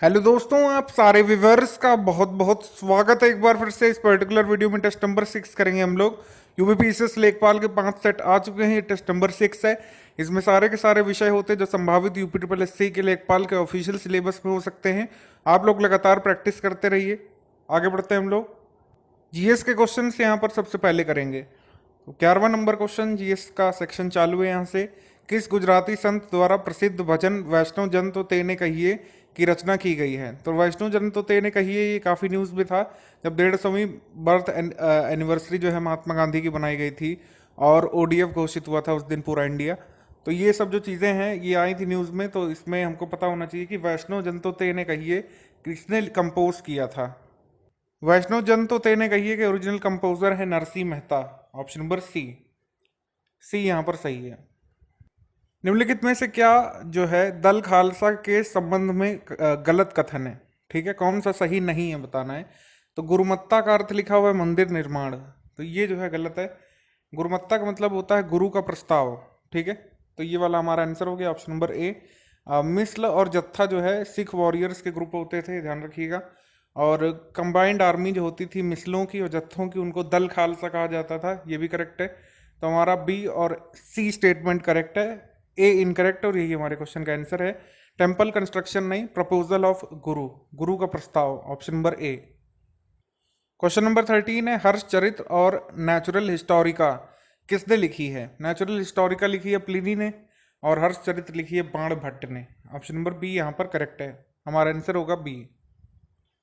Hello दोस्तों, आप सारे व्यूवर्स का बहुत बहुत स्वागत है एक बार फिर से। इस पर्टिकुलर वीडियो में टेस्ट नंबर 6 करेंगे हम लोग। यूपीपीसीएस लेखपाल के 5 सेट आ चुके हैं। ये टेस्ट नंबर 6 है। इसमें सारे के सारे विषय होते हैं जो संभावित यूपी ट्रिपल एस सी के लेखपाल के ऑफिशियल सिलेबस में हो सकते हैं। आप लोग लगातार प्रैक्टिस करते रहिए। आगे बढ़ते हैं हम लोग। जीएस के क्वेश्चन यहाँ पर सबसे पहले करेंगे। तो 11वां नंबर क्वेश्चन जीएस का सेक्शन चालू है यहाँ से। किस गुजराती संत द्वारा प्रसिद्ध भजन वैष्णव जन तो तेने कहिए की रचना की गई है? तो वैष्णव जन तो तेने कहिए ये काफ़ी न्यूज़ में था जब 150वीं बर्थ एनिवर्सरी जो है महात्मा गांधी की बनाई गई थी और ओडीएफ घोषित हुआ था उस दिन पूरा इंडिया। तो ये सब जो चीज़ें हैं ये आई थी न्यूज़ में, तो इसमें हमको पता होना चाहिए कि वैष्णव जन तो तेने कहिए किसने कंपोज किया था। वैष्णव जन तो तेने कहिए कि ओरिजिनल कंपोजर है Narsinh Mehta. Option number C. C यहाँ पर सही है। निम्नलिखित में से क्या जो है दल खालसा के संबंध में गलत कथन है? ठीक है, कौन सा सही नहीं है बताना है। तो गुरुमत्ता का अर्थ लिखा हुआ है मंदिर निर्माण, तो ये जो है गलत है। गुरुमत्ता का मतलब होता है गुरु का प्रस्ताव। ठीक है, तो ये वाला हमारा आंसर हो गया ऑप्शन नंबर ए। मिसल और जत्था जो है सिख वॉरियर्स के ग्रुप होते थे, ध्यान रखिएगा। और कंबाइंड आर्मी जो होती थी मिसलों की और जत्थों की, उनको दल खालसा कहा जाता था। ये भी करेक्ट है। तो हमारा बी और सी स्टेटमेंट करेक्ट है, ए इनकरेक्ट, और यही हमारे क्वेश्चन का आंसर है। टेम्पल कंस्ट्रक्शन नहीं, प्रपोजल ऑफ गुरु, गुरु का प्रस्ताव, option number A. Question number 13 है हर्षचरित और नेचुरल हिस्टोरिका किसने लिखी है? नेचुरल हिस्टोरिका लिखी है प्लिनी ने और हर्षचरित लिखी है बाणभट्ट ने। ऑप्शन नंबर बी यहाँ पर करेक्ट है, हमारा आंसर होगा बी।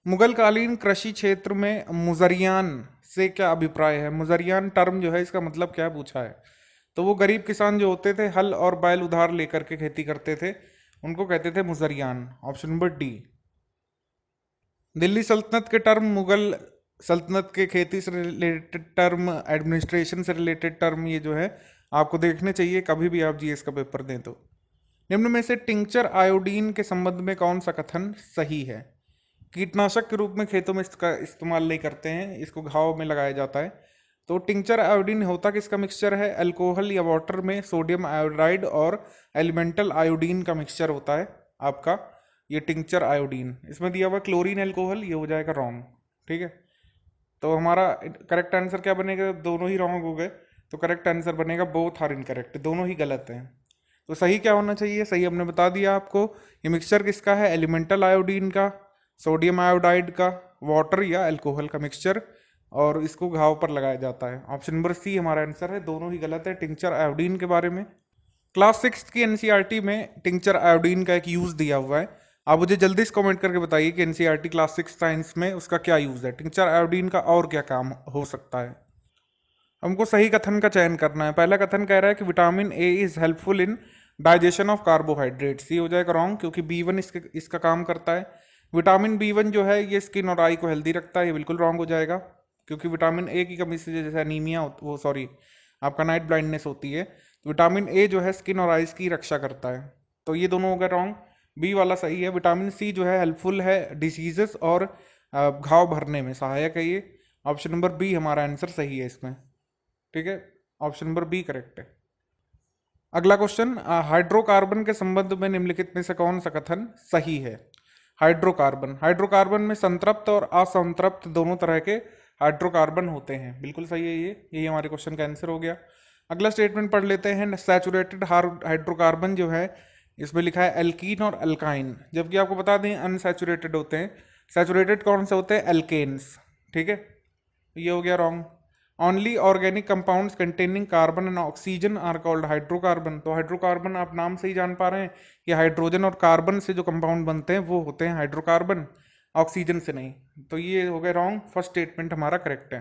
मुगल कालीन कृषि क्षेत्र में मुजरियान से क्या अभिप्राय है? मुजरियान टर्म जो है इसका मतलब क्या पूछा है? तो वो गरीब किसान जो होते थे हल और बैल उधार लेकर के खेती करते थे, उनको कहते थे मुजरियान। Option number D. दिल्ली सल्तनत के टर्म, मुगल सल्तनत के खेती से रिलेटेड टर्म, एडमिनिस्ट्रेशन से रिलेटेड टर्म, ये जो है आपको देखने चाहिए कभी भी आप जीएस का पेपर दें तो। निम्न में से टिंचर आयोडीन के संबंध में कौन सा कथन सही है? कीटनाशक के रूप में खेतों में इसका इस्तेमाल नहीं करते हैं, इसको घाव में लगाया जाता है। तो टिंचर आयोडीन होता किसका मिक्सचर है? अल्कोहल या वाटर में सोडियम आयोडाइड और एलिमेंटल आयोडीन का मिक्सचर होता है आपका ये टिंचर आयोडीन। इसमें दिया हुआ क्लोरीन अल्कोहल, ये हो जाएगा रॉन्ग। ठीक है, तो हमारा करेक्ट आंसर क्या बनेगा? दोनों ही रॉन्ग हो गए, तो करेक्ट आंसर बनेगा बोथ आर इनकरेक्ट, दोनों ही गलत हैं। तो सही क्या होना चाहिए? सही हमने बता दिया आपको। ये मिक्सचर किसका है? एलिमेंटल आयोडीन का, सोडियम आयोडाइड का, वाटर या अल्कोहल का मिक्सचर, और इसको घाव पर लगाया जाता है। ऑप्शन नंबर सी हमारा आंसर है, दोनों ही गलत है टिंचर आयोडीन के बारे में। क्लास 6 की एनसीईआरटी में टिंचर आयोडीन का एक यूज दिया हुआ है। आप मुझे जल्दी से कमेंट करके बताइए कि एनसीईआरटी क्लास 6 साइंस में उसका क्या यूज है, टिंचर आयोडीन का और क्या काम हो सकता है। हमको सही कथन का चयन करना है। पहला कथन कह रहा है कि vitamin A is helpful in digestion of carbohydrates, ये हो जाएगा रॉन्ग क्योंकि B1 इसका काम करता है। विटामिन B1 जो है ये स्किन और आई को हेल्दी रखता है, ये बिल्कुल रॉन्ग हो जाएगा क्योंकि विटामिन ए की कमी से जैसे अनीमिया वो सॉरी आपका नाइट ब्लाइंडनेस होती है, तो विटामिन ए जो है स्किन और आइज की रक्षा करता है, तो ये दोनों हो गए रॉन्ग। बी वाला सही है। विटामिन सी जो है हेल्पफुल है डिसीजेस और घाव भरने में सहायक है ये। ऑप्शन नंबर बी हमारा आंसर सही है इसमें। ठीक है, ऑप्शन नंबर बी करेक्ट है। अगला क्वेश्चन, हाइड्रोकार्बन के संबंध में निम्नलिखित में से कौन सा कथन सही है? हाइड्रोकार्बन, हाइड्रोकार्बन में संतृप्त और असंतृप्त दोनों तरह के हाइड्रोकार्बन होते हैं, बिल्कुल सही है ये, यही हमारे क्वेश्चन का आंसर हो गया। अगला स्टेटमेंट पढ़ लेते हैं। सैचुरेटेड हाइड्रोकार्बन जो है इसमें लिखा है एल्कीन और अल्काइन, जबकि आपको बता दें अनसैचुरेटेड होते हैं। सैचुरेटेड कौन से होते हैं? एल्केन्स। ठीक है, ये हो गया wrong. Only organic compounds containing carbon and oxygen are called hydrocarbon, तो हाइड्रोकार्बन आप नाम से ही जान पा रहे हैं कि हाइड्रोजन और कार्बन से जो कंपाउंड बनते हैं वो होते हैं हाइड्रोकार्बन, ऑक्सीजन से नहीं। तो ये हो गया रॉन्ग, फर्स्ट स्टेटमेंट हमारा करेक्ट है।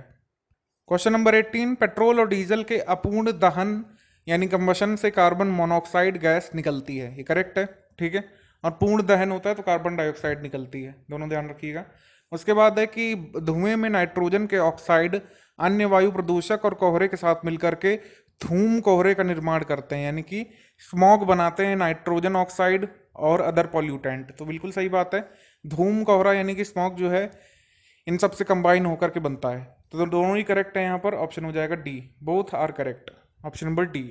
क्वेश्चन नंबर 18, पेट्रोल और डीजल के अपूर्ण दहन यानी कंबशन से कार्बन मोनोऑक्साइड गैस निकलती है, ये करेक्ट है। ठीक है, और पूर्ण दहन होता है तो कार्बन डाइऑक्साइड निकलती है, दोनों ध्यान रखिएगा। उसके बाद है कि धुएं में नाइट्रोजन के ऑक्साइड अन्य वायु प्रदूषक और कोहरे के साथ मिलकर के धूम कोहरे का निर्माण करते हैं, यानी कि स्मॉग बनाते हैं नाइट्रोजन ऑक्साइड और अदर पॉल्यूटेंट, तो बिल्कुल सही बात है। धूम कोहरा यानी कि स्मॉग जो है इन सब से कंबाइन होकर के बनता है, तो दोनों ही करेक्ट है यहाँ पर। ऑप्शन हो जाएगा D, both are correct, option number D.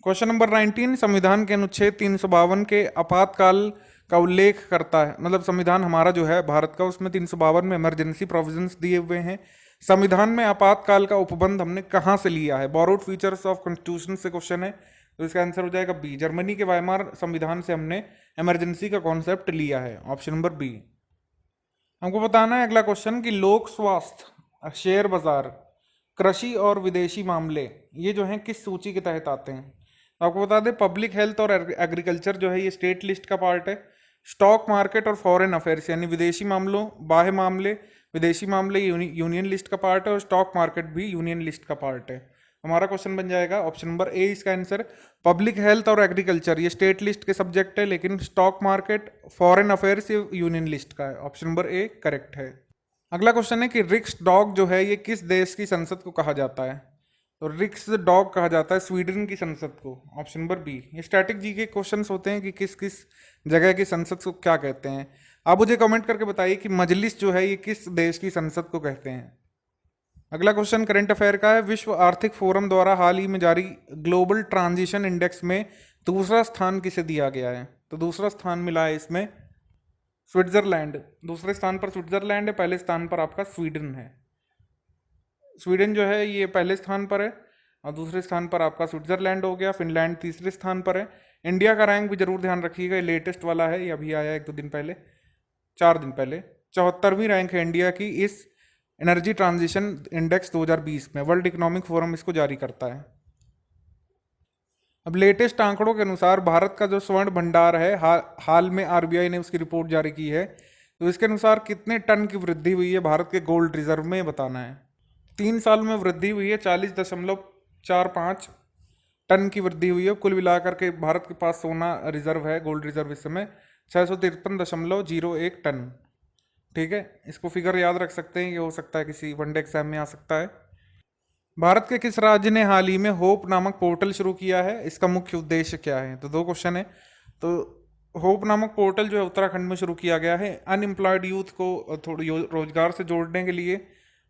Question number 19, संविधान के अनुच्छेद 352 के आपातकाल का उल्लेख करता है, मतलब संविधान हमारा जो है भारत का, उसमें 352 में इमरजेंसी प्रोविजंस दिए हुए हैं। संविधान में आपातकाल का उपबंध हमने कहाँ से लिया है? बोरोड फीचर्स ऑफ कॉन्स्टिट्यूशन से क्वेश्चन है, तो इसका आंसर हो जाएगा बी, जर्मनी के वाइमार संविधान से हमने इमरजेंसी का कॉन्सेप्ट लिया है, ऑप्शन नंबर बी। हमको बताना है अगला क्वेश्चन कि लोक स्वास्थ्य, शेयर बाजार, कृषि और विदेशी मामले, ये जो हैं किस सूची के तहत आते हैं? तो आपको बता दें पब्लिक हेल्थ और एग्रीकल्चर जो है ये स्टेट लिस्ट का पार्ट है। स्टॉक मार्केट और फॉरेन अफेयर्स यानी विदेशी मामलों, बाह्य मामले, विदेशी मामले यूनियन लिस्ट का पार्ट है, और स्टॉक मार्केट भी यूनियन लिस्ट का पार्ट है। हमारा क्वेश्चन बन जाएगा ऑप्शन नंबर ए इसका आंसर। पब्लिक हेल्थ और एग्रीकल्चर ये स्टेट लिस्ट के सब्जेक्ट है, लेकिन स्टॉक मार्केट, फॉरेन अफेयर्स ये यूनियन लिस्ट का है। ऑप्शन नंबर ए करेक्ट है। अगला क्वेश्चन है कि रिक्स डॉग जो है ये किस देश की संसद को कहा जाता है? तो रिक्स डॉग कहा जाता है स्वीडन की संसद को, ऑप्शन नंबर बी। ये स्टैटिक जी के क्वेश्चंस होते हैं कि किस किस जगह की संसद को क्या कहते हैं। आप मुझे कमेंट करके बताइए कि मजलिस जो है ये किस देश की संसद को कहते हैं। अगला क्वेश्चन करंट अफेयर का है। विश्व आर्थिक फोरम द्वारा हाल ही में जारी ग्लोबल ट्रांजिशन इंडेक्स में दूसरा स्थान किसे दिया गया है? तो दूसरा स्थान मिला है इसमें स्विट्जरलैंड। दूसरे स्थान पर स्विट्जरलैंड है, पहले स्थान पर आपका स्वीडन है। स्वीडन जो है ये पहले स्थान पर है और दूसरे स्थान पर आपका स्विट्जरलैंड हो गया। फिनलैंड तीसरे स्थान पर है। इंडिया का रैंक भी जरूर ध्यान रखिएगा, लेटेस्ट वाला है, ये अभी आया 1-2 दिन पहले, 4 दिन पहले। 74वीं रैंक है इंडिया की इस एनर्जी ट्रांजिशन इंडेक्स 2020 में। वर्ल्ड इकोनॉमिक फोरम इसको जारी करता है। अब लेटेस्ट आंकड़ों के अनुसार भारत का जो स्वर्ण भंडार है, हाल में आरबीआई ने उसकी रिपोर्ट जारी की है, तो इसके अनुसार कितने टन की वृद्धि हुई है भारत के गोल्ड रिजर्व में, बताना है। 3 साल में वृद्धि हुई है 40.45 टन की वृद्धि हुई है। कुल मिलाकर के भारत के पास सोना रिजर्व है, गोल्ड रिजर्व इस समय 653.01 टन। ठीक है, इसको फिगर याद रख सकते हैं, ये हो सकता है किसी वनडे एग्जाम में आ सकता है। भारत के किस राज्य ने हाल ही में होप नामक पोर्टल शुरू किया है? इसका मुख्य उद्देश्य क्या है? तो 2 क्वेश्चन है। तो होप नामक पोर्टल जो है उत्तराखंड में शुरू किया गया है, अनएम्प्लॉयड यूथ को थोड़ी रोजगार से जोड़ने के लिए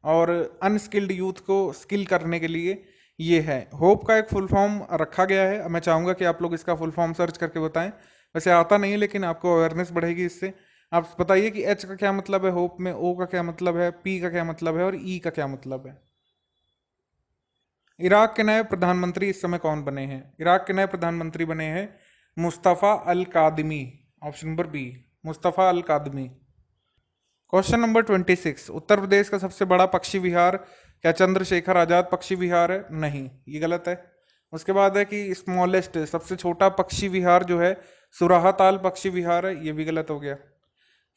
और अनस्किल्ड यूथ को स्किल करने के लिए ये है। होप का एक फुल फॉर्म रखा गया है, मैं चाहूँगा कि आप लोग इसका फुल फॉर्म सर्च करके बताएं। वैसे आता नहीं है, लेकिन आपको अवेयरनेस बढ़ेगी इससे। आप बताइए कि एच का क्या मतलब है होप में, ओ का क्या मतलब है, पी का क्या मतलब है और ई का क्या मतलब है। इराक के नए प्रधानमंत्री इस समय कौन बने हैं? इराक के नए प्रधानमंत्री बने हैं मुस्तफ़ा अल कादमी, ऑप्शन नंबर बी, मुस्तफ़ा अल कादमी। क्वेश्चन नंबर 26, उत्तर प्रदेश का सबसे बड़ा पक्षी विहार क्या चंद्रशेखर आजाद पक्षी विहार है? नहीं, ये गलत है। उसके बाद है कि स्मॉलेस्ट, सबसे छोटा पक्षी विहार जो है सुराहाताल पक्षी विहार है, ये भी गलत हो गया।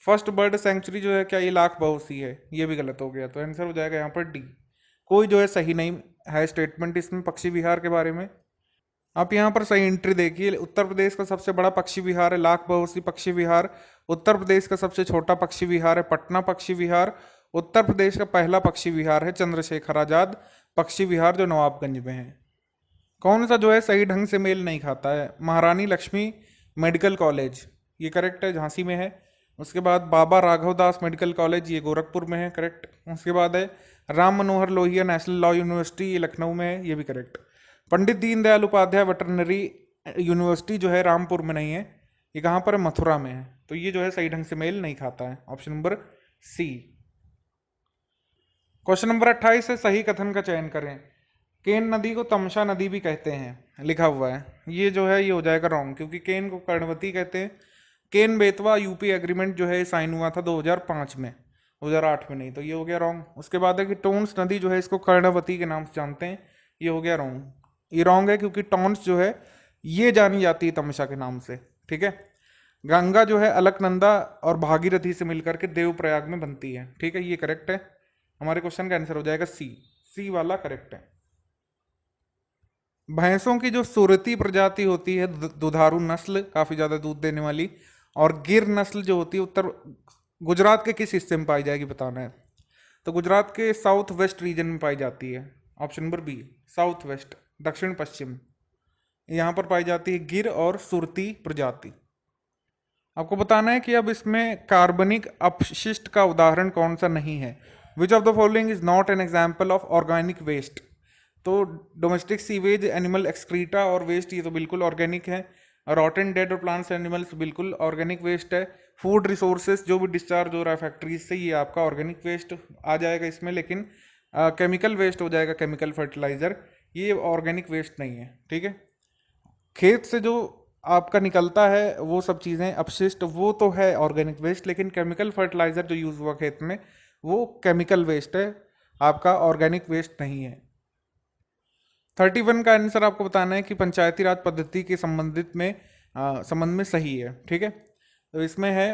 फर्स्ट बर्ड सेंचुरी जो है क्या ये लाख बहोसी है? ये भी गलत हो गया। तो आंसर हो जाएगा यहाँ पर डी। कोई जो है सही नहीं है स्टेटमेंट इसमें पक्षी विहार के बारे में। आप यहाँ पर सही एंट्री देखिए, उत्तर प्रदेश का सबसे बड़ा पक्षी विहार है लाख बहोसी पक्षी विहार। उत्तर प्रदेश का सबसे छोटा पक्षी विहार है पटना पक्षी विहार। उत्तर प्रदेश का पहला पक्षी विहार है चंद्रशेखर आजाद पक्षी विहार जो नवाबगंज में है। कौन सा जो है सही ढंग से मेल नहीं खाता है? महारानी लक्ष्मी मेडिकल कॉलेज, ये करेक्ट है, झांसी में है। उसके बाद बाबा राघव दास मेडिकल कॉलेज, ये गोरखपुर में है, करेक्ट। उसके बाद है Ram Manohar Lohia national law university, ये लखनऊ में है, ये भी correct. Pandit Deendayal Upadhyay veterinary university जो है रामपुर में नहीं है, ये कहाँ पर है? मथुरा में है। तो ये जो है सही ढंग से मेल नहीं खाता है, option number C. Question number 28 है, सही कथन का चयन करें। केन नदी को तमसा नदी भी कहते हैं, लिखा हुआ है, ये जो है ये हो जाएगा रॉन्ग, क्योंकि केन को कर्णवती कहते हैं। केन बेतवा यूपी एग्रीमेंट जो है साइन हुआ था 2005 में, 2008 में नहीं, तो ये हो गया रॉन्ग। उसके बाद है कि टोन्स नदी जो है इसको कर्णवती के नाम से जानते हैं, ये हो गया रॉन्ग। ये रॉन्ग है क्योंकि टोन्स जो है ये जानी जाती है तमसा के नाम से। ठीक है, गंगा जो है अलकनंदा और भागीरथी से मिलकर के देवप्रयाग में बनती है। ठीक है, ये करेक्ट है। हमारे क्वेश्चन का आंसर हो जाएगा सी, सी वाला करेक्ट है। भैंसों की जो सुरती प्रजाति होती है दुधारू नस्ल, काफी ज्यादा दूध देने वाली, और गिर नस्ल जो होती है उत्तर गुजरात के किस हिस्से में पाई जाएगी, बताना है। तो गुजरात के साउथ वेस्ट रीजन में पाई जाती है, option number B, south west, दक्षिण पश्चिम, यहाँ पर पाई जाती है गिर और सुरती प्रजाति। आपको बताना है कि अब इसमें कार्बनिक अपशिष्ट का उदाहरण कौन सा नहीं है। Which of the following is not an example of organic waste? तो डोमेस्टिक सीवेज, एनिमल एक्सक्रीटा और वेस्ट, ये तो बिल्कुल ऑर्गेनिक है। रॉटन डेड और प्लांट्स एनिमल्स बिल्कुल ऑर्गेनिक वेस्ट है। फूड रिसोर्सेज जो भी डिस्चार्ज हो रहा है फैक्ट्रीज से, ये आपका ऑर्गेनिक वेस्ट आ जाएगा इसमें, लेकिन केमिकल वेस्ट हो जाएगा, केमिकल फर्टिलाइजर, ये ऑर्गेनिक वेस्ट नहीं है। ठीक है, खेत से जो आपका निकलता है वो सब चीज़ें अपशिष्ट, वो तो है ऑर्गेनिक वेस्ट, लेकिन केमिकल फर्टिलाइजर जो यूज़ हुआ खेत में वो केमिकल वेस्ट है, आपका ऑर्गेनिक वेस्ट नहीं है। 31 का आंसर आपको बताना है कि पंचायती राज पद्धति के संबंध में सही है। ठीक है, तो इसमें है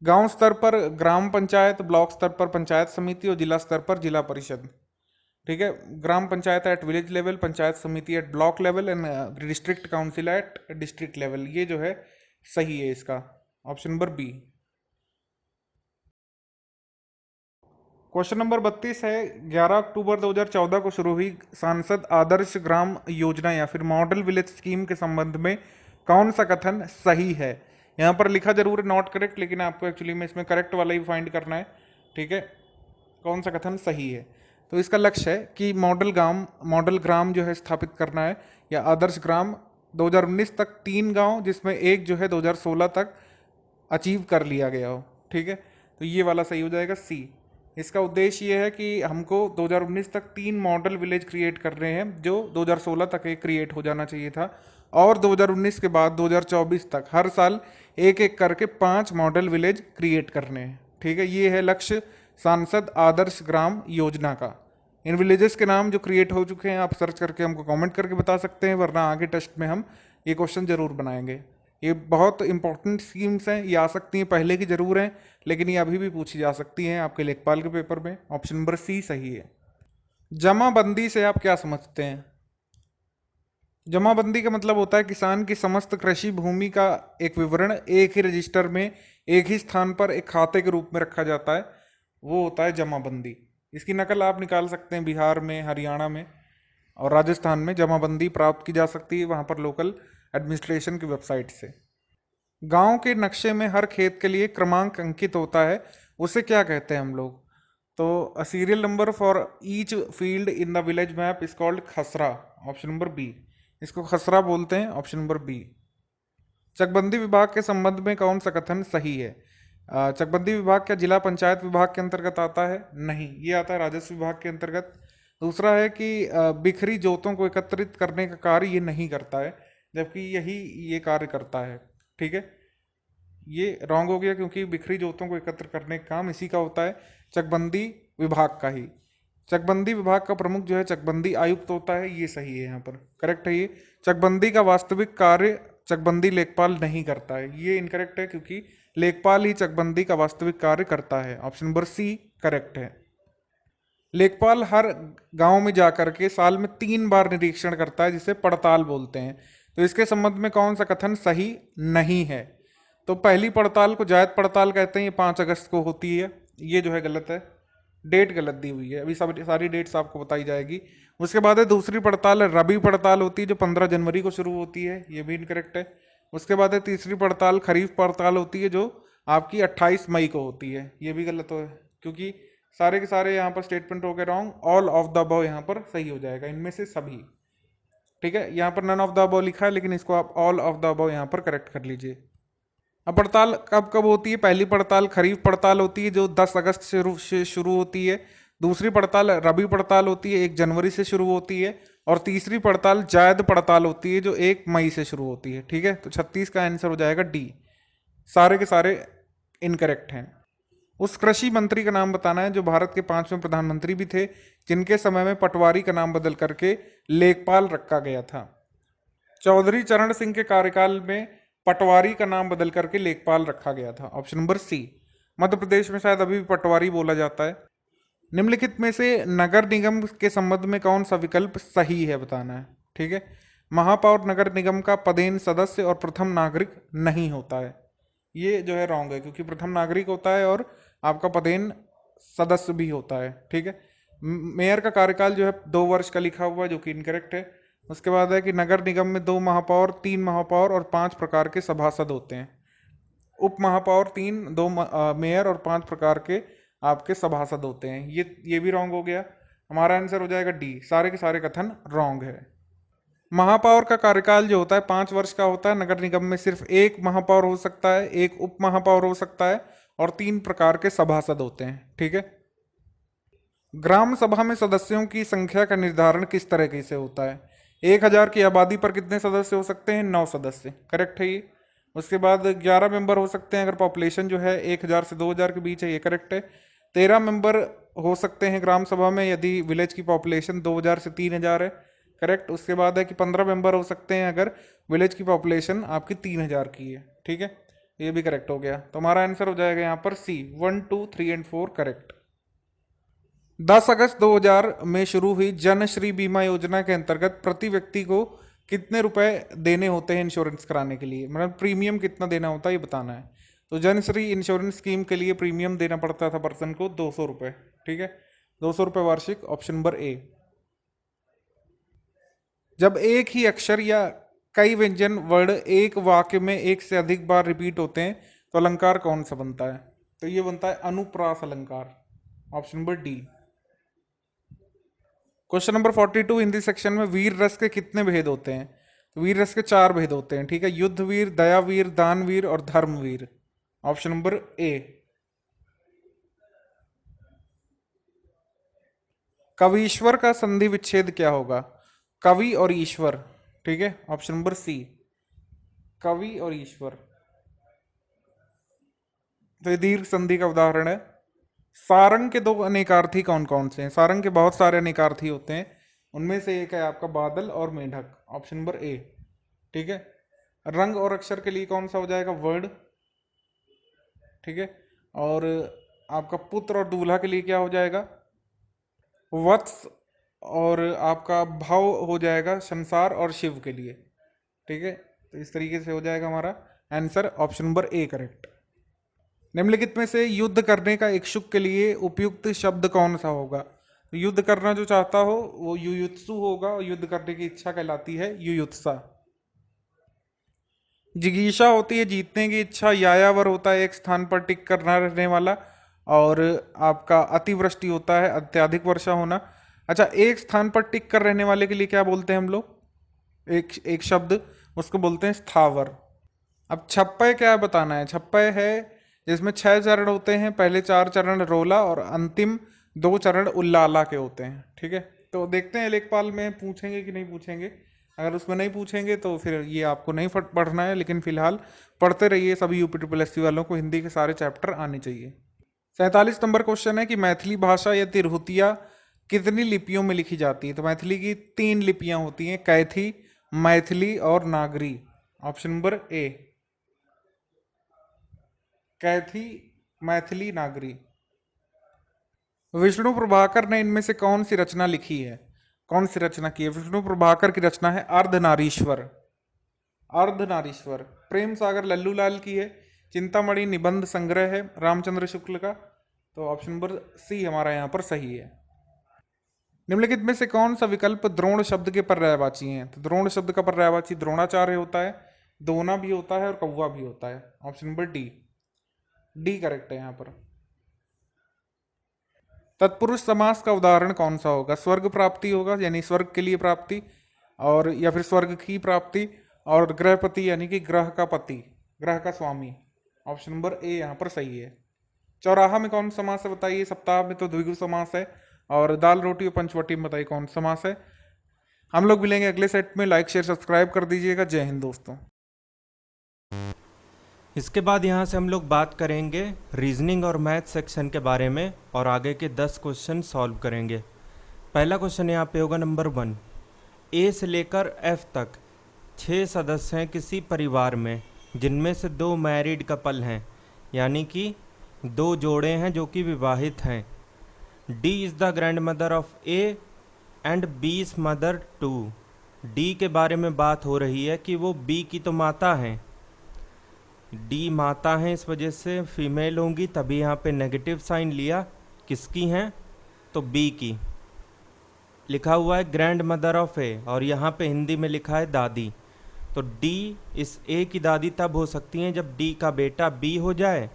गांव स्तर पर ग्राम पंचायत, ब्लॉक स्तर पर पंचायत समिति और जिला स्तर पर जिला परिषद। ठीक है, ग्राम panchayat at village level, panchayat समिति at block level and district council at district level. ये जो है सही है इसका, option number B. Question number 32 है, 11 अक्टूबर 2014 को शुरू हुई सांसद आदर्श ग्राम योजना या फिर मॉडल विलेज स्कीम के संबंध में कौन सा कथन सही है। यहाँ पर लिखा जरूर है नॉट करेक्ट, लेकिन आपको एक्चुअली में इसमें करेक्ट वाला ही फाइंड करना है। ठीक है, कौन सा कथन सही है। तो इसका लक्ष्य है कि मॉडल ग्राम जो है स्थापित करना है, या आदर्श ग्राम 2019 तक 3 गांव, जिसमें एक जो है 2016 तक अचीव कर लिया गया हो। ठीक है, तो ये वाला सही हो जाएगा सी। इसका उद्देश्य ये है कि हमको 2019 तक 3 मॉडल विलेज क्रिएट कर रहे हैं, जो 2016 तक एक क्रिएट हो जाना चाहिए था, और 2019 के बाद 2024 तक हर साल एक एक करके 5 मॉडल विलेज क्रिएट करने हैं। ठीक है, ये है लक्ष्य सांसद आदर्श ग्राम योजना का। इन विलेजेस के नाम जो क्रिएट हो चुके हैं आप सर्च करके हमको कमेंट करके बता सकते हैं, वरना आगे टेस्ट में हम ये क्वेश्चन जरूर बनाएंगे। ये बहुत इंपॉर्टेंट स्कीम्स हैं, ये आ सकती हैं, पहले की जरूर हैं, लेकिन ये अभी भी पूछी जा सकती हैं आपके लेखपाल के पेपर में। ऑप्शन नंबर सी सही है। जमाबंदी से आप क्या समझते हैं। जमाबंदी का मतलब होता है किसान की समस्त कृषि भूमि का एक विवरण एक ही रजिस्टर में एक ही स्थान पर एक खाते के रूप में रखा जाता है, वो होता है जमाबंदी। इसकी नकल आप निकाल सकते हैं, बिहार में, हरियाणा में और राजस्थान में जमाबंदी प्राप्त की जा सकती है, वहाँ पर लोकल एडमिनिस्ट्रेशन की वेबसाइट से। गांव के नक्शे में हर खेत के लिए क्रमांक अंकित होता है, उसे क्या कहते हैं हम लोग। तो a serial number for each field in the village map is called khasra, option number B. इसको खसरा बोलते हैं, ऑप्शन नंबर बी। चकबंदी विभाग के संबंध में कौन सा कथन सही है। चकबंदी विभाग क्या जिला पंचायत विभाग के अंतर्गत आता है। नहीं, ये आता है राजस्व विभाग के अंतर्गत। दूसरा है कि बिखरी जोतों को एकत्रित करने का कार्य ये नहीं करता है, जबकि यही ये कार्य करता है। ठीक है, ये रॉन्ग हो गया, क्योंकि बिखरी जोतों को एकत्र करने का काम इसी का होता है, चकबंदी विभाग का ही। चकबंदी विभाग का प्रमुख जो है चकबंदी आयुक्त होता है, ये सही है, यहाँ पर करेक्ट है ये। चकबंदी का वास्तविक कार्य चकबंदी लेखपाल नहीं करता है, ये इनकरेक्ट है, क्योंकि लेखपाल ही चकबंदी का वास्तविक कार्य करता है। ऑप्शन नंबर सी करेक्ट है। लेखपाल हर गांव में जाकर के साल में 3 बार निरीक्षण करता है, जिसे पड़ताल बोलते हैं। तो इसके संबंध में कौन सा कथन सही नहीं है। तो पहली पड़ताल को जायद पड़ताल कहते हैं, ये 5 अगस्त को होती है, ये जो है गलत है, डेट गलत दी हुई है, अभी सब सारी डेट्स आपको बताई जाएगी। उसके बाद है दूसरी पड़ताल, रबी पड़ताल होती है, जो 15 जनवरी को शुरू होती है, ये भी इनकरेक्ट है। उसके बाद है तीसरी पड़ताल, खरीफ पड़ताल होती है, जो आपकी 28 मई को होती है, ये भी गलत है, क्योंकि सारे के सारे यहाँ पर स्टेटमेंट हो गए wrong. All of the above यहाँ पर सही हो जाएगा, इनमें से सभी। ठीक है, यहाँ पर नन ऑफ द अबव लिखा है, लेकिन इसको आप ऑल ऑफ द अबव यहाँ पर करेक्ट कर लीजिए। अब पड़ताल कब कब होती है। पहली पड़ताल खरीफ पड़ताल होती है, जो 10 अगस्त से शुरू होती है। दूसरी पड़ताल रबी पड़ताल होती है, 1 जनवरी से शुरू होती है। और तीसरी पड़ताल जायद पड़ताल होती है, जो 1 मई से शुरू होती है। ठीक है, तो 36 का आंसर हो जाएगा डी। सारे के सारे इनकरेक्ट हैं। उस कृषि मंत्री का नाम बताना है जो भारत के 5वें प्रधानमंत्री भी थे, जिनके समय में पटवारी का नाम बदल करके लेखपाल रखा गया था। चौधरी चरण सिंह के कार्यकाल में पटवारी का नाम बदल करके लेखपाल रखा गया था, ऑप्शन नंबर सी। मध्य प्रदेश में शायद अभी भी पटवारी बोला जाता है। निम्नलिखित में से नगर निगम के संबंध में कौन सा विकल्प सही है बताना है। ठीक है, महापौर नगर निगम का पदेन सदस्य और प्रथम नागरिक नहीं होता है, ये जो है रॉन्ग है, क्योंकि प्रथम नागरिक होता है और आपका पदेन सदस्य भी होता है। ठीक है, मेयर का कार्यकाल जो है 2 वर्ष का लिखा हुआ है, जो कि इनकरेक्ट है। उसके बाद है कि नगर निगम में 2 महापौर, 3 महापौर और 5 प्रकार के सभासद होते हैं। उप महापौर 3, 2 मेयर और 5 प्रकार के आपके सभासद होते हैं, ये भी रॉन्ग हो गया। हमारा आंसर हो जाएगा डी। सारे के सारे कथन रॉन्ग है। महापौर का कार्यकाल जो होता है 5 वर्ष का होता है। नगर निगम में सिर्फ एक महापौर हो सकता है, एक उप महापौर हो सकता है और 3 प्रकार के सभासद होते हैं। ठीक है। ग्राम सभा में सदस्यों की संख्या का निर्धारण किस तरीके से होता है? 1000 की आबादी पर कितने सदस्य हो सकते हैं? 9 सदस्य। करेक्ट है ये। उसके बाद 11 मेंबर हो सकते हैं अगर पॉपुलेशन जो है 1000 से 2000 के बीच है, ये करेक्ट है। 13 मेंबर हो सकते हैं ग्राम सभा में यदि विलेज की पॉपुलेशन 2000 से 3000 है। करेक्ट। उसके बाद है कि 15 मेंबर हो सकते हैं अगर विलेज की पॉपुलेशन आपकी 3000 की है। ठीक है, ये भी करेक्ट हो गया। तो हमारा आंसर हो जाएगा यहाँ पर सी, 1, 2, 3 एंड 4 करेक्ट। 10 अगस्त 2000 में शुरू हुई जन श्री बीमा योजना के अंतर्गत प्रति व्यक्ति को कितने रुपए देने होते हैं इंश्योरेंस कराने के लिए? मतलब प्रीमियम कितना देना होता है ये बताना है। तो जन श्री इंश्योरेंस स्कीम के लिए प्रीमियम देना पड़ता था पर्सन को 200 रुपए। ठीक है, 200 रुपए वार्षिक, ऑप्शन नंबर ए। जब एक ही अक्षर या कई व्यंजन वर्ड एक वाक्य में एक से अधिक बार रिपीट होते हैं तो अलंकार कौन सा बनता है? तो ये बनता है अनुप्रास अलंकार, option number D. Question number 42 Hindi section में वीर रस के कितने भेद होते हैं? तो वीर रस के 4 भेद होते हैं। ठीक है, युद्ध वीर, दया वीर, दान वीर और धर्म वीर, ऑप्शन नंबर ए। कवीश्वर का संधि विच्छेद क्या होगा? कवि और ईश्वर। ठीक है, ऑप्शन नंबर सी, कवि और ईश्वर। तो ये दीर्घ संधि का उदाहरण है। सारंग के 2 अनेकार्थी कौन कौन से हैं? सारंग के बहुत सारे अनेकार्थी होते हैं, उनमें से एक है आपका बादल और मेढक, ऑप्शन नंबर ए। ठीक है। रंग और अक्षर के लिए कौन सा हो जाएगा? वर्ड। ठीक है। और आपका पुत्र और दूल्हा के लिए क्या हो जाएगा? वत्स। और आपका भाव हो जाएगा संसार और शिव के लिए। ठीक है, तो इस तरीके से हो जाएगा हमारा answer, option number A correct. निम्नलिखित में से युद्ध करने का इच्छुक के लिए उपयुक्त शब्द कौन सा होगा? तो युद्ध करना जो चाहता हो वो युयुत्सु होगा और युद्ध करने की इच्छा कहलाती है युयुत्सा। जिगीषा होती है जीतने की इच्छा, यायावर होता है एक स्थान पर टिक कर न रहने वाला, और आपका अतिवृष्टि होता है अत्यधिक वर्षा होना। अच्छा, एक स्थान पर टिक कर रहने वाले के लिए क्या बोलते हैं हम लोग? एक शब्द, उसको बोलते हैं स्थावर। अब छप्पय क्या बताना है? छप्पय है जिसमें 6 चरण होते हैं, पहले 4 चरण रोला और अंतिम 2 चरण उल्लाला के होते हैं। ठीक है, तो देखते हैं लेखपाल में पूछेंगे कि नहीं पूछेंगे। अगर उसमें नहीं पूछेंगे तो फिर ये आपको नहीं पढ़ना है, लेकिन फिलहाल पढ़ते रहिए। सभी यूपी वालों को हिंदी के सारे चैप्टर आने चाहिए। 47 नंबर क्वेश्चन है कि मैथिली भाषा या तिरहुतिया कितनी लिपियों में लिखी जाती है? तो मैथिली की 3 लिपियां होती हैं, कैथी, मैथिली और नागरी, ऑप्शन नंबर ए। कैथी, मैथिली, नागरी। विष्णु प्रभाकर ने इनमें से कौन सी रचना लिखी है? कौन सी रचना की है? विष्णु प्रभाकर की रचना है अर्धनारीश्वर। अर्धनारीश्वर। प्रेम सागर लल्लूलाल की है। चिंतामणि निबंध संग्रह है रामचंद्र शुक्ल का। तो ऑप्शन नंबर सी हमारा यहाँ पर सही है। निम्नलिखित में से कौन सा विकल्प द्रोण शब्द के पर्यायवाची है? तो द्रोण शब्द का पर्यायवाची द्रोणाचार्य होता है, दोना भी होता है और कौवा भी होता है, option number D. D correct है यहाँ पर। तत्पुरुष समास का उदाहरण कौन सा होगा? स्वर्ग प्राप्ति होगा, यानी स्वर्ग के लिए प्राप्ति, और या फिर स्वर्ग की प्राप्ति, और ग्रहपति यानी कि ग्रह का पति, ग्रह का स्वामी, ऑप्शन नंबर ए यहाँ पर सही है। चौराहा में कौन समास है बताइए? सप्ताह में तो द्विगु समास है, और दाल रोटी और पंचवटी में बताइए कौन समास है। हम लोग मिलेंगे अगले सेट में। लाइक शेयर सब्सक्राइब कर दीजिएगा। जय हिंद दोस्तों। इसके बाद यहाँ से हम लोग बात करेंगे रीजनिंग और मैथ सेक्शन के बारे में, और आगे के 10 क्वेश्चन सॉल्व करेंगे। पहला क्वेश्चन यहाँ पे होगा नंबर 1। ए से लेकर एफ तक 6 सदस्य हैं किसी परिवार में, जिनमें से 2 मैरिड कपल हैं, यानी कि 2 जोड़े हैं जो कि विवाहित हैं। D is the grandmother of A and B is mother to. D के बारे में बात हो रही है कि वो बी की तो माता हैं, डी माता हैं, इस वजह से फीमेल होंगी, तभी यहाँ पे नेगेटिव साइन लिया। किसकी हैं? तो बी की। लिखा हुआ है ग्रैंड मदर ऑफ ए, और यहाँ पे हिंदी में लिखा है दादी। तो डी इस ए की दादी तब हो सकती हैं जब डी का बेटा बी हो जाए,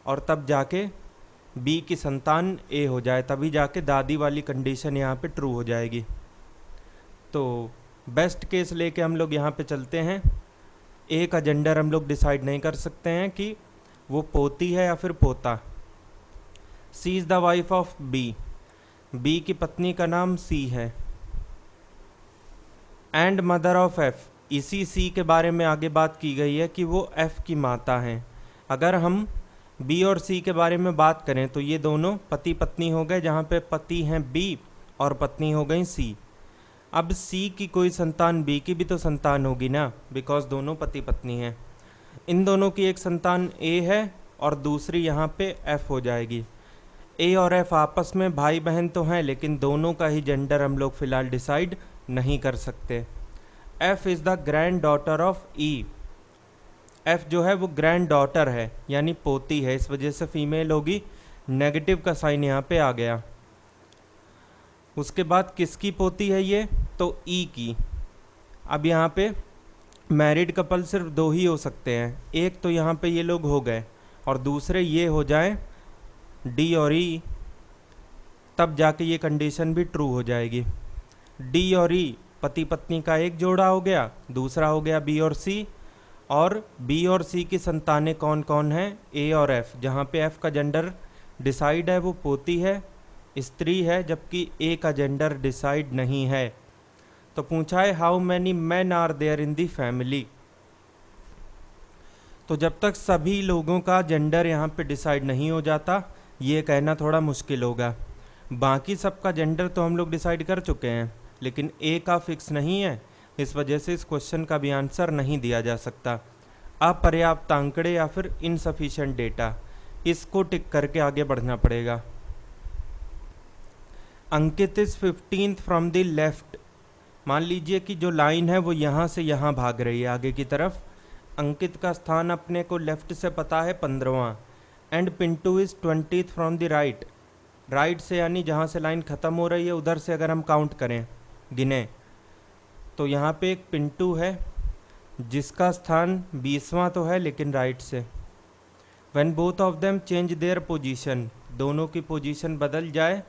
और तब जाके बी की संतान ए हो जाए, तभी जाके दादी वाली कंडीशन यहाँ पे ट्रू हो जाएगी। तो बेस्ट केस लेके हम लोग यहाँ पे चलते हैं। ए का जेंडर हम लोग डिसाइड नहीं कर सकते हैं कि वो पोती है या फिर पोता। C is the wife of B, B की पत्नी का नाम सी है। एंड मदर ऑफ एफ, इसी सी के बारे में आगे बात की गई है कि वो एफ की माता हैं। अगर हम बी और सी के बारे में बात करें तो ये दोनों पति पत्नी हो गए, जहाँ पे पति हैं बी और पत्नी हो गई सी। अब सी की कोई संतान बी की भी तो संतान होगी ना, बिकॉज दोनों पति पत्नी हैं। इन दोनों की एक संतान ए है और दूसरी यहाँ पे एफ हो जाएगी। ए और एफ आपस में भाई बहन तो हैं, लेकिन दोनों का ही जेंडर हम लोग फिलहाल डिसाइड नहीं कर सकते। F is the grand daughter of E, F जो है वो ग्रैंड डॉटर है यानी पोती है, इस वजह से फीमेल होगी, नेगेटिव का साइन यहाँ पे आ गया। उसके बाद किसकी पोती है ये, तो ई की। अब यहाँ पे मैरिड कपल सिर्फ दो ही हो सकते हैं, एक तो यहाँ पे ये लोग हो गए और दूसरे ये हो जाए डी और ई, तब जाके ये कंडीशन भी ट्रू हो जाएगी। डी और ई पति पत्नी का एक जोड़ा हो गया, दूसरा हो गया बी और सी, और बी और सी की संतानें कौन कौन हैं, ए और एफ, जहाँ पे एफ का जेंडर डिसाइड है वो पोती है, स्त्री है, जबकि ए का जेंडर डिसाइड नहीं है। तो पूछा है how many man are there in the family. तो जब तक सभी लोगों का जेंडर यहाँ पे डिसाइड नहीं हो जाता ये कहना थोड़ा मुश्किल होगा। बाकी सबका जेंडर तो हम लोग डिसाइड कर चुके हैं, लेकिन ए का फिक्स नहीं है, इस वजह से इस क्वेश्चन का भी आंसर नहीं दिया जा सकता। अपर्याप्त आंकड़े या फिर इनसफिशिएंट डेटा, इसको टिक करके आगे बढ़ना पड़ेगा। Ankit is 15th from the left, मान लीजिए कि जो लाइन है वो यहाँ से यहाँ भाग रही है आगे की तरफ। अंकित का स्थान अपने को लेफ्ट से पता है 15वां। And Pintu is 20th from the right, right से यानी जहाँ से लाइन ख़त्म हो रही है उधर से अगर हम काउंट करें गिने तो यहाँ पे एक पिंटू है जिसका स्थान 20वां तो है लेकिन राइट से। When both of them change their position, दोनों की पोजीशन बदल जाए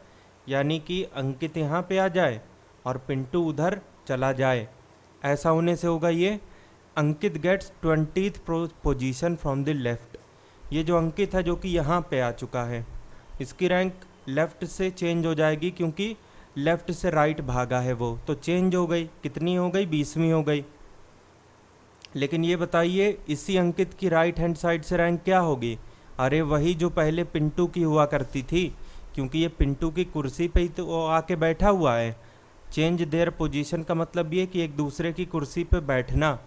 यानी कि अंकित यहाँ पे आ जाए और पिंटू उधर चला जाए, ऐसा होने से होगा ये Ankit gets 20th position from the left. ये जो अंकित है जो कि यहाँ पे आ चुका है, इसकी रैंक लेफ़्ट से चेंज हो जाएगी क्योंकि लेफ़्ट से राइट भागा है वो, तो चेंज हो गई, कितनी हो गई, 20वीं हो गई। लेकिन ये बताइए इसी अंकित की राइट हैंड साइड से रैंक क्या होगी, अरे वही जो पहले पिंटू की हुआ करती थी, क्योंकि ये पिंटू की कुर्सी पे ही तो आके बैठा हुआ है। चेंज देयर पोजीशन का मतलब ये कि एक दूसरे की कुर्सी पे बैठना।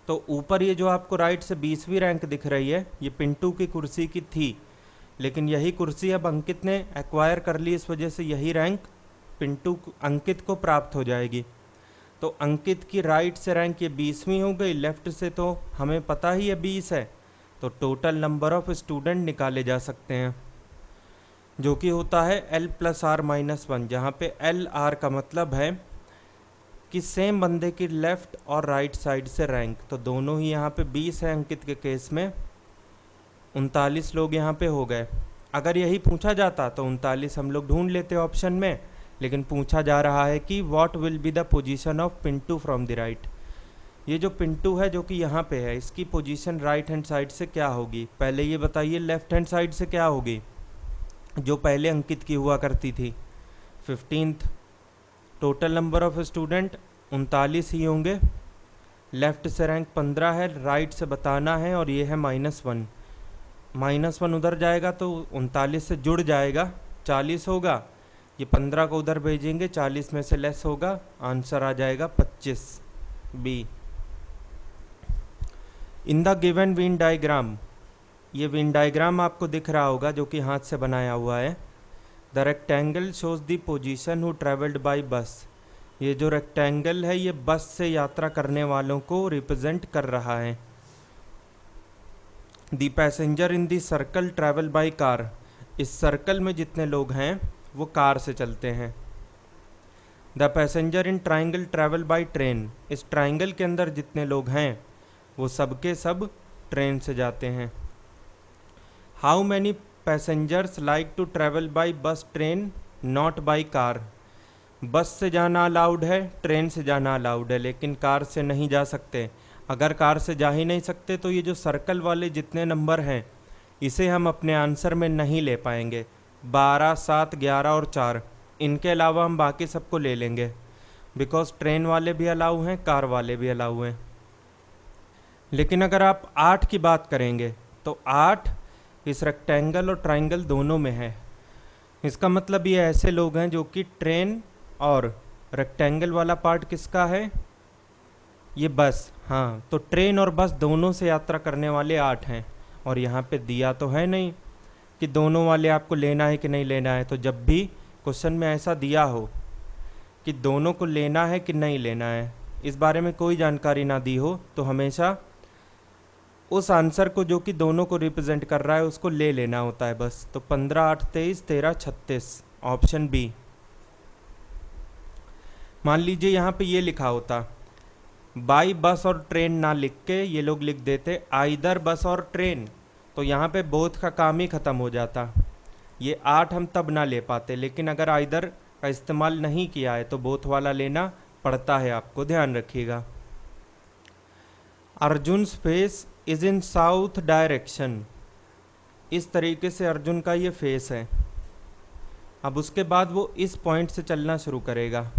तो ऊपर ये जो आपको राइट से 20वीं रैंक दिख रही है ये पिंटू की कुर्सी की थी, लेकिन यही कुर्सी अब अंकित ने एक्वायर कर ली, इस वजह से यही रैंक पिंटू अंकित को प्राप्त हो जाएगी। तो अंकित की राइट से रैंक ये 20वीं हो गई, लेफ़्ट से तो हमें पता ही है 20 है, तो टोटल नंबर ऑफ स्टूडेंट निकाले जा सकते हैं जो कि होता है L+R-1, जहाँ पे LR का मतलब है कि सेम बंदे की लेफ़्ट और राइट साइड से रैंक, तो दोनों ही यहाँ पे 20 है अंकित के केस में, 39 लोग यहाँ पे हो गए। अगर यही पूछा जाता तो 39 हम लोग ढूंढ लेते ऑप्शन में, लेकिन पूछा जा रहा है कि what will be the position of Pintu from the right. ये जो पिंटू है जो कि यहाँ पे है इसकी पोजीशन राइट हैंड साइड से क्या होगी, पहले ये बताइए लेफ्ट हैंड साइड से क्या होगी जो पहले अंकित की हुआ करती थी 15th। Total number of student 39 ही होंगे, लेफ़्ट से रैंक 15 है, राइट से बताना है और ये है -1, -1 उधर जाएगा तो 39 से जुड़ जाएगा 40 होगा, ये 15 को उधर भेजेंगे 40 में से लेस होगा, आंसर आ जाएगा 25 B. In the given Venn diagram, ये विन डायग्राम आपको दिख रहा होगा जो कि हाथ से बनाया हुआ है। The rectangle shows the position who travelled by बस, ये जो रेक्टेंगल है ये बस से यात्रा करने वालों को रिप्रेजेंट कर रहा है। The passenger in the circle travel by car, इस सर्कल में जितने लोग हैं वो कार से चलते हैं। The passenger in triangle travel by train, इस ट्राइंगल के अंदर जितने लोग हैं वो सबके सब ट्रेन से जाते हैं। How many passengers like to travel by bus train not by car, bus से जाना अलाउड है, ट्रेन से जाना अलाउड है, लेकिन कार से नहीं जा सकते। अगर कार से जा ही नहीं सकते तो ये जो सर्कल वाले जितने नंबर हैं इसे हम अपने आंसर में नहीं ले पाएंगे। 12, 7, 11 और 4, इनके अलावा हम बाकी सबको ले लेंगे, बिकॉज ट्रेन वाले भी अलाउ हैं, कार वाले भी अलाउ हैं। लेकिन अगर आप 8 की बात करेंगे तो 8 इस रेक्टेंगल और ट्राइंगल दोनों में है। इसका मतलब ये ऐसे लोग हैं जो कि ट्रेन और रेक्टेंगल वाला पार्ट किसका है, ये बस। हाँ, तो ट्रेन और बस दोनों से यात्रा करने वाले 8 हैं। और यहाँ पे दिया तो है नहीं कि दोनों वाले आपको लेना है कि नहीं लेना है। तो जब भी क्वेश्चन में ऐसा दिया हो कि दोनों को लेना है कि नहीं लेना है, इस बारे में कोई जानकारी ना दी हो, तो हमेशा उस आंसर को जो कि दोनों को रिप्रेजेंट कर रहा है उसको ले लेना होता है बस। तो 15, 8, 23, 13, 36, ऑप्शन बी। मान लीजिए यहाँ पे ये लिखा होता, बाई बस और ट्रेन ना लिख के ये लोग लिख देते आइदर बस और ट्रेन, तो यहाँ पे बोथ का काम ही ख़त्म हो जाता। ये 8 हम तब ना ले पाते, लेकिन अगर आइदर का इस्तेमाल नहीं किया है तो बोथ वाला लेना पड़ता है, आपको ध्यान रखिएगा। Arjun face is in south direction, इस तरीके से अर्जुन का ये फेस है। अब उसके बाद वो इस पॉइंट से चलना शुरू करेगा।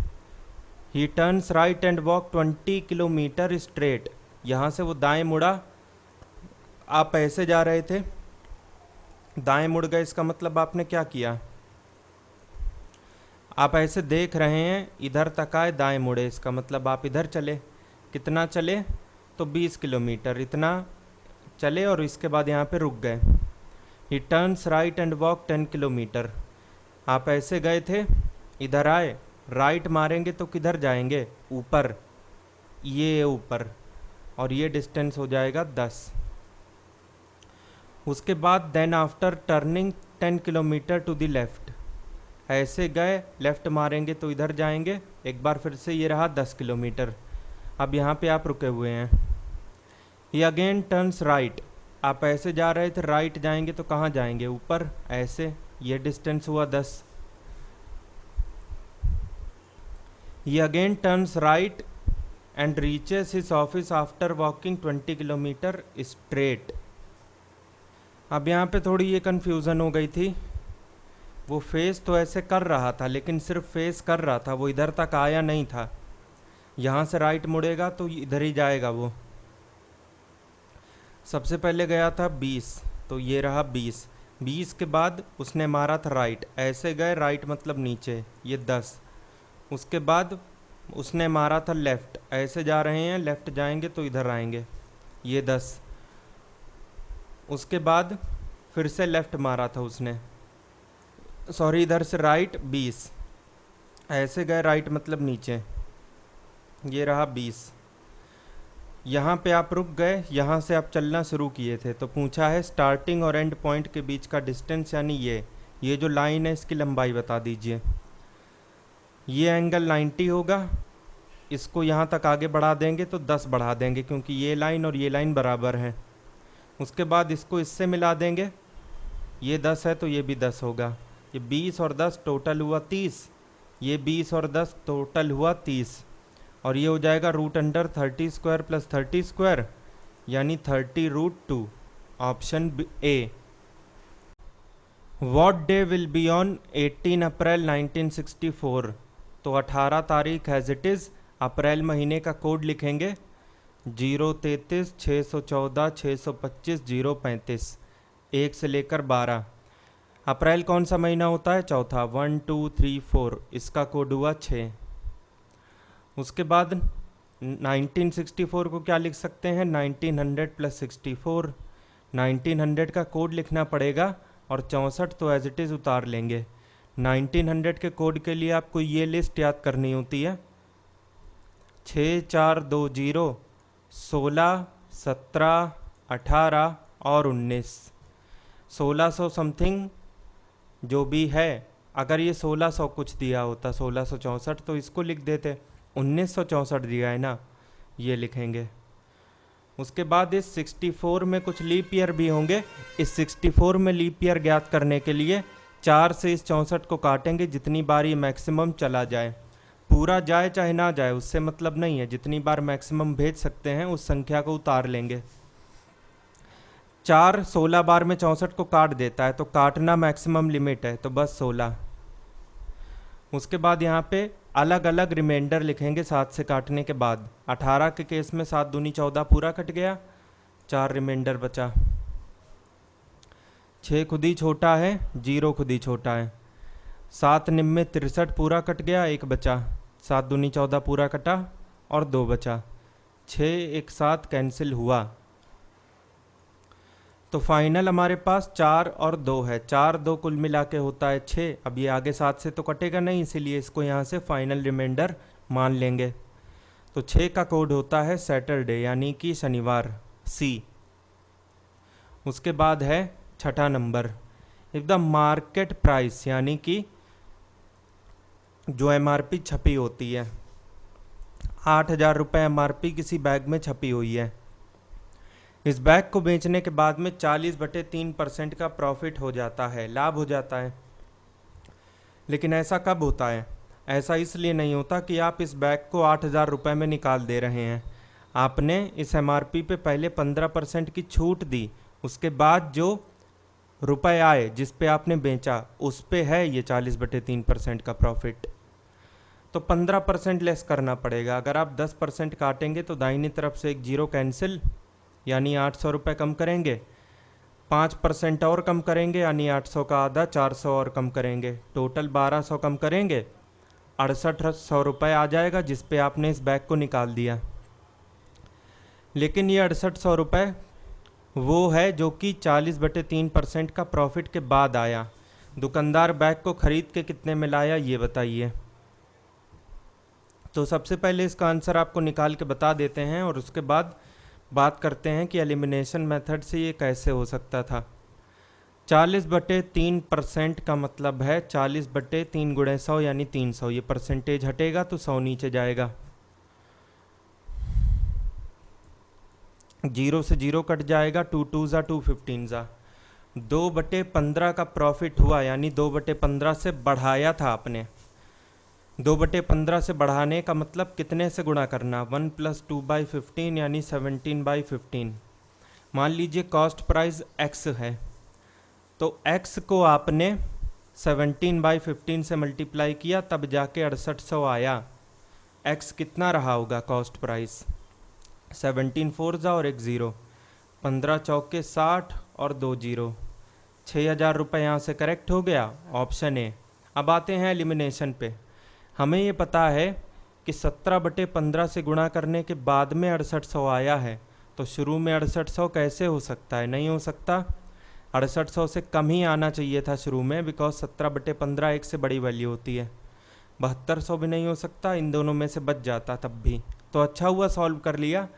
ही turns right and walk 20 kilometre straight, यहाँ से वो दाएं मुड़ा। आप ऐसे जा रहे थे, दाएं मुड़ गए, इसका मतलब आपने क्या किया, आप ऐसे देख रहे हैं, इधर तक आए, दाएं मुड़े, इसका मतलब आप इधर चले। कितना चले, तो 20 किलोमीटर इतना चले और इसके बाद यहाँ पे रुक गए। ही turns right and walk 10 kilometre, आप ऐसे गए थे, इधर आए, राइट मारेंगे तो किधर जाएंगे, ऊपर, ये ऊपर, और ये डिस्टेंस हो जाएगा 10। उसके बाद then after turning 10 kilometre to the left, ऐसे गए, लेफ्ट मारेंगे तो इधर जाएंगे, एक बार फिर से ये रहा 10 किलोमीटर। अब यहाँ पे आप रुके हुए हैं। ये अगेन टर्न्स राइट, आप ऐसे जा रहे थे, राइट जाएंगे तो कहाँ जाएंगे, ऊपर, ऐसे, ये डिस्टेंस हुआ 10। ये again turns right and reaches his office after walking 20 kilometre straight. अब यहाँ पे थोड़ी ये कन्फ्यूज़न हो गई थी, वो फेस तो ऐसे कर रहा था, लेकिन सिर्फ फेस कर रहा था, वो इधर तक आया नहीं था। यहाँ से राइट मुड़ेगा तो इधर ही जाएगा वो। सबसे पहले गया था 20, तो ये रहा 20। 20 के बाद उसने मारा था राइट, ऐसे गए, राइट मतलब नीचे, ये 10। उसके बाद उसने मारा था लेफ़्ट, ऐसे जा रहे हैं, लेफ़्ट जाएंगे तो इधर आएंगे, ये 10। उसके बाद फिर से लेफ़्ट मारा था उसने, सॉरी, इधर से राइट 20, ऐसे गए, राइट मतलब नीचे, ये रहा 20। यहाँ पे आप रुक गए, यहाँ से आप चलना शुरू किए थे, तो पूछा है स्टार्टिंग और एंड पॉइंट के बीच का डिस्टेंस, यानी ये जो लाइन है इसकी लंबाई बता दीजिए। ये एंगल 90 होगा, इसको यहाँ तक आगे बढ़ा देंगे तो 10 बढ़ा देंगे, क्योंकि ये लाइन और ये लाइन बराबर है। उसके बाद इसको इससे मिला देंगे, ये 10 है तो ये भी 10 होगा, ये 20 और 10 टोटल हुआ 30, ये 20 और 10 टोटल हुआ 30, और ये हो जाएगा √30² + 30², यानी 30√2, option A. What day will be on 18 अप्रैल 1964, तो 18 तारीख एज इट इज़, अप्रैल महीने का कोड लिखेंगे 033 614 625 035, 1 से लेकर 12। अप्रैल कौन सा महीना होता है, चौथा, 1 2 3 4, इसका कोड हुआ 6। उसके बाद 1964 को क्या लिख सकते हैं, 1900 + 64, 1900 का कोड लिखना पड़ेगा, और 64 तो एज इट इज़ उतार लेंगे। 1900 के कोड के लिए आपको ये लिस्ट याद करनी होती है, 6 4 2 0, 16, 17, 18 और 19, 1600 समथिंग जो भी है। अगर ये 1600 कुछ दिया होता, 1664, तो इसको लिख देते, 1964 दिया है ना, ये लिखेंगे। उसके बाद इस 64 में कुछ लीप ईयर भी होंगे, इस 64 में लीप ईयर ज्ञात करने के लिए 4 से इस 64 को काटेंगे, जितनी बार ये मैक्सिमम चला जाए। पूरा जाए चाहे ना जाए उससे मतलब नहीं है, जितनी बार मैक्सिमम भेज सकते हैं उस संख्या को उतार लेंगे। 4 16 बार में 64 को काट देता है, तो काटना मैक्सिमम लिमिट है, तो बस 16। उसके बाद यहाँ पे अलग अलग रिमाइंडर लिखेंगे 7 से काटने के बाद। 18 के केस में 7 दूनी 14 पूरा कट गया, 4 रिमाइंडर बचा। 6 खुद ही छोटा है, 0 खुद ही छोटा है। 7 निम्न 63 पूरा कट गया, 1 बचा। 7 दूनी 14 पूरा कटा और 2 बचा। 6 एक 7 कैंसिल हुआ, तो फाइनल हमारे पास 4 और 2 है। 4 2 कुल मिला के होता है 6। अब ये आगे 7 से तो कटेगा नहीं, इसीलिए इसको यहाँ से फाइनल रिमाइंडर मान लेंगे। तो 6 का कोड होता है सैटरडे यानी कि शनिवार, सी। उसके बाद है छठा number, if the market price यानी कि जो एमआरपी छपी होती है, 8,000 रुपये एमआरपी किसी बैग में छपी हुई है। इस बैग को बेचने के बाद में 40/3% का प्रॉफिट हो जाता है, लाभ हो जाता है। लेकिन ऐसा कब होता है? ऐसा इसलिए नहीं होता कि आप इस बैग को 8,000 रुपये में निकाल दे रहे हैं। आपने इस एमआरपी पे पहले 15% की छूट दी, उसके बाद जो रुपए आए जिस पे आपने बेचा उस पे है ये 40/3% का प्रॉफिट। तो 15% लेस करना पड़ेगा। अगर आप 10% काटेंगे तो दाहिनी तरफ से एक 0 कैंसिल, यानी 800 रुपये कम करेंगे। 5% और कम करेंगे यानी 800 का आधा 400 और कम करेंगे, टोटल 1200 कम करेंगे, 6800 रुपये आ जाएगा जिस पे आपने इस बैग को निकाल दिया। लेकिन ये 6800 रुपये वो है जो कि 40/3% का प्रॉफिट के बाद आया। दुकानदार बैग को खरीद के कितने में लाया ये बताइए। तो सबसे पहले इसका आंसर आपको निकाल के बता देते हैं और उसके बाद बात करते हैं कि एलिमिनेशन मेथड से ये कैसे हो सकता था। 40/3% का मतलब है 40/3 × 100 यानी 300। ये परसेंटेज हटेगा तो 100 नीचे जाएगा, 0 से 0 कट जाएगा, 2 2 ज़ा 2 15 ज़ा। 2/15 का प्रॉफिट हुआ यानी 2/15 से बढ़ाया था आपने। 2/15 से बढ़ाने का मतलब कितने से गुणा करना, 1 + 2/15 यानी 17/15। मान लीजिए कॉस्ट प्राइस x है, तो x को आपने 17/15 से मल्टीप्लाई किया तब जाके 6800 आया। x कितना रहा होगा कॉस्ट प्राइस? 17 4 ज़ा और एक 0, 15 चौके 60 और 2 0, 6,000 रुपये यहाँ से करेक्ट हो गया, ऑप्शन ए। अब आते हैं एलिमिनेशन पे। हमें ये पता है कि 17/15 से गुणा करने के बाद में 6800 आया है, तो शुरू में 6800 कैसे हो सकता है? नहीं हो सकता, 6800 से कम ही आना चाहिए था शुरू में, बिकॉज 17/15 एक से बड़ी वैल्यू होती है। 7200 भी नहीं हो सकता, इन दोनों में से बच जाता तब भी। तो अच्छा हुआ सॉल्व कर लिया,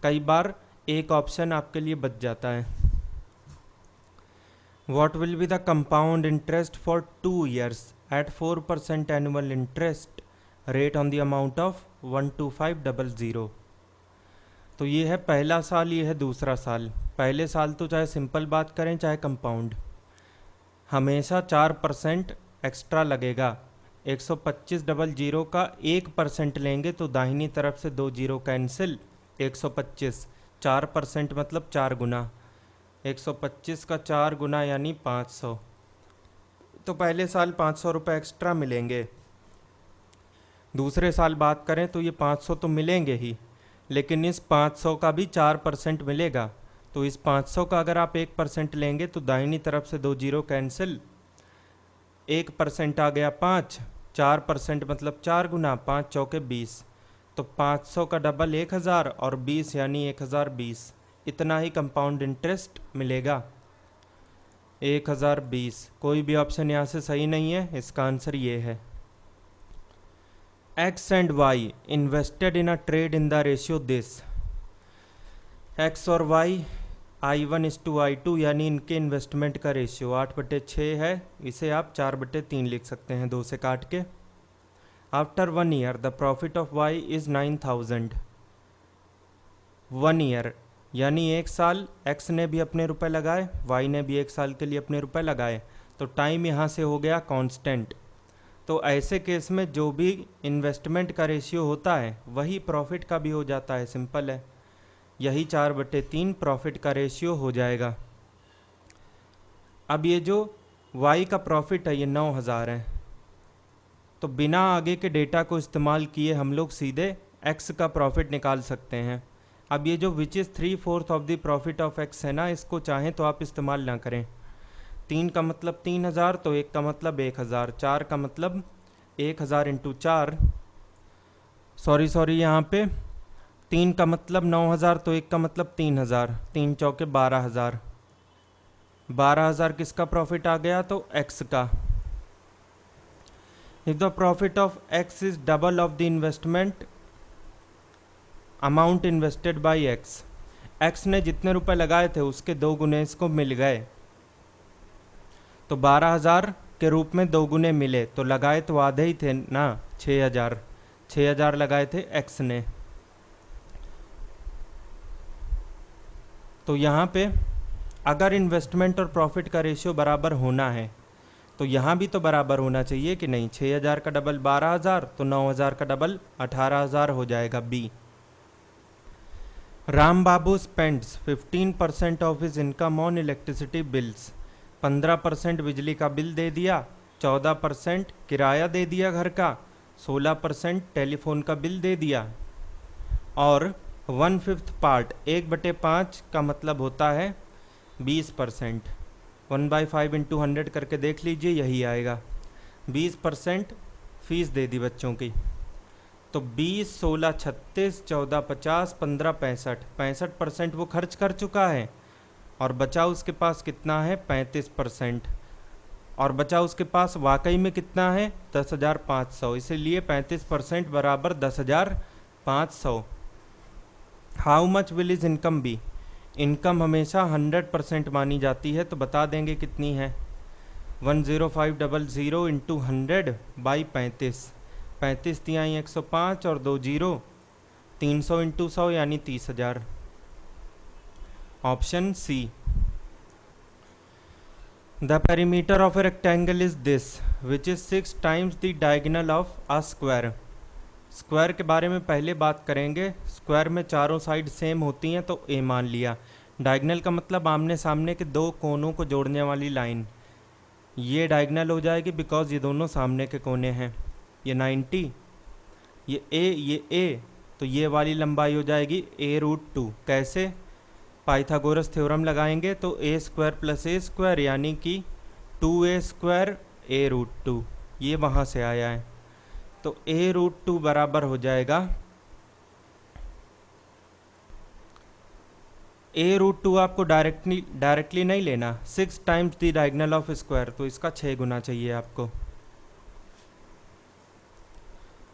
कई बार एक ऑप्शन आपके लिए बच जाता है। What will be the compound interest for 2 years at 4% annual interest rate on the amount of 12500? तो ये है पहला साल, ये है दूसरा साल। पहले साल तो चाहे सिंपल बात करें चाहे कंपाउंड, हमेशा 4% एक्स्ट्रा लगेगा। 125,000 का 1% लेंगे तो दाहिनी तरफ से 2 0 कैंसिल, 125, 4% मतलब 4 गुना, 125 का 4 गुना यानी 500। तो पहले साल 500 रुपये एक्स्ट्रा मिलेंगे। दूसरे साल बात करें तो ये 500 तो मिलेंगे ही, लेकिन इस 500 का भी 4% मिलेगा। तो इस 500 का अगर आप 1% लेंगे तो दाहिनी तरफ से 2 0 कैंसिल, 1% आ गया 5, 4% मतलब 4 गुना, 5 चौके 20। तो 500 का डबल 1000 और 20 यानी 1020। इतना ही कंपाउंड इंटरेस्ट मिलेगा, 1020। कोई भी ऑप्शन यहाँ से सही नहीं है, इसका आंसर ये है। X and Y invested in a trade in the ratio this। X और Y I1:I2 यानी इनके इन्वेस्टमेंट का रेशियो 8/6 है। इसे आप 4/3 लिख सकते हैं 2 से काट के। After 1 year the profit of Y is 9,000। 1 year यानी 1 साल, X ने भी अपने रुपए लगाए, Y ने भी 1 साल के लिए अपने रुपए लगाए, तो टाइम यहाँ से हो गया कांस्टेंट। तो ऐसे केस में जो भी इन्वेस्टमेंट का रेशियो होता है वही प्रॉफिट का भी हो जाता है, सिंपल है। यही 4/3 प्रॉफिट का रेशियो हो जाएगा। अब ये जो y का प्रॉफिट है ये 9,000 है, तो बिना आगे के डेटा को इस्तेमाल किए हम लोग सीधे x का प्रॉफिट निकाल सकते हैं। अब ये जो which is 3/4 of the profit of x है ना, इसको चाहें तो आप इस्तेमाल ना करें। 3 का मतलब 3,000, तो 1 का मतलब 1,000, 4 का मतलब 1,000 इंटू 4, सॉरी यहाँ पे 3 का मतलब 9,000, तो 1 का मतलब 3,000, 3 चौके 12,000, 12,000 किसका प्रॉफिट आ गया, तो x का। If the profit of x is double of the investment amount invested bye x ने जितने रुपए लगाए थे उसके 2 गुने इसको मिल गए, तो 12,000 के रूप में 2 गुने मिले, तो लगाए तो आधे ही थे ना, 6,000 लगाए थे x ने। तो यहाँ पे अगर इन्वेस्टमेंट और प्रॉफिट का रेशियो बराबर होना है तो यहाँ भी तो बराबर होना चाहिए कि नहीं। 6,000 का डबल 12,000, तो 9,000 का डबल 18,000 हो जाएगा B. Ram Babu spends 15% of his income on electricity bills. 15% बिजली का बिल दे दिया, 14% किराया दे दिया घर का, 16% टेलीफोन का बिल दे दिया, और 1/5 पार्ट 1/5 का मतलब होता है 20%। 1/5 इंटू 100 करके देख लीजिए, यही आएगा। 20% फीस दे दी बच्चों की, तो 20, 16, 36, 14, 50, 15, 65, 65% वो खर्च कर चुका है, और बचा उसके पास कितना है, 35%। और बचा उसके पास वाकई में कितना है, 10,500, इसीलिए 35% बराबर 10,500। How much will is income be. Income हमेशा 100% मानी जाती है, तो बता देंगे कितनी है। 10500 इंटू 100 बाई 35, 35 तिहाई 105 और 2 जीरो, 300 इंटू 100 यानी 30,000। Option C. The perimeter of a rectangle is this which is 6 times the diagonal of a square. Square के बारे में पहले बात करेंगे। स्क्वायर में चारों साइड सेम होती हैं, तो ए मान लिया। डायगोनल का मतलब आमने सामने के 2 कोनों को जोड़ने वाली लाइन, ये डायगोनल हो जाएगी बिकॉज ये दोनों सामने के कोने हैं। ये 90, ये ए, तो ये वाली लंबाई हो जाएगी a√2। कैसे, पाइथागोरस थ्योरम लगाएंगे तो a² + a² यानी कि 2a² a√2, ये वहाँ से आया है, तो a√2 बराबर हो जाएगा, a√2 आपको डायरेक्टली नहीं लेना, 6 times the diagonal of square, तो इसका 6 गुना चाहिए आपको।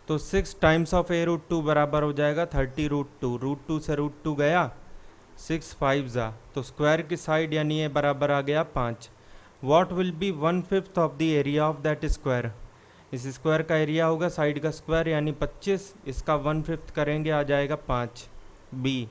तो 6 टाइम्स ऑफ a√2 बराबर हो जाएगा 30√2, √2 से √2 गया, 6 5 जा, तो स्क्वायर की साइड यानी ये बराबर आ गया 5। What will be 1/5 of the area of that square. इस स्क्वायर का एरिया होगा साइड का स्क्वायर यानी 25, इसका 1/5 करेंगे आ जाएगा 5 बी।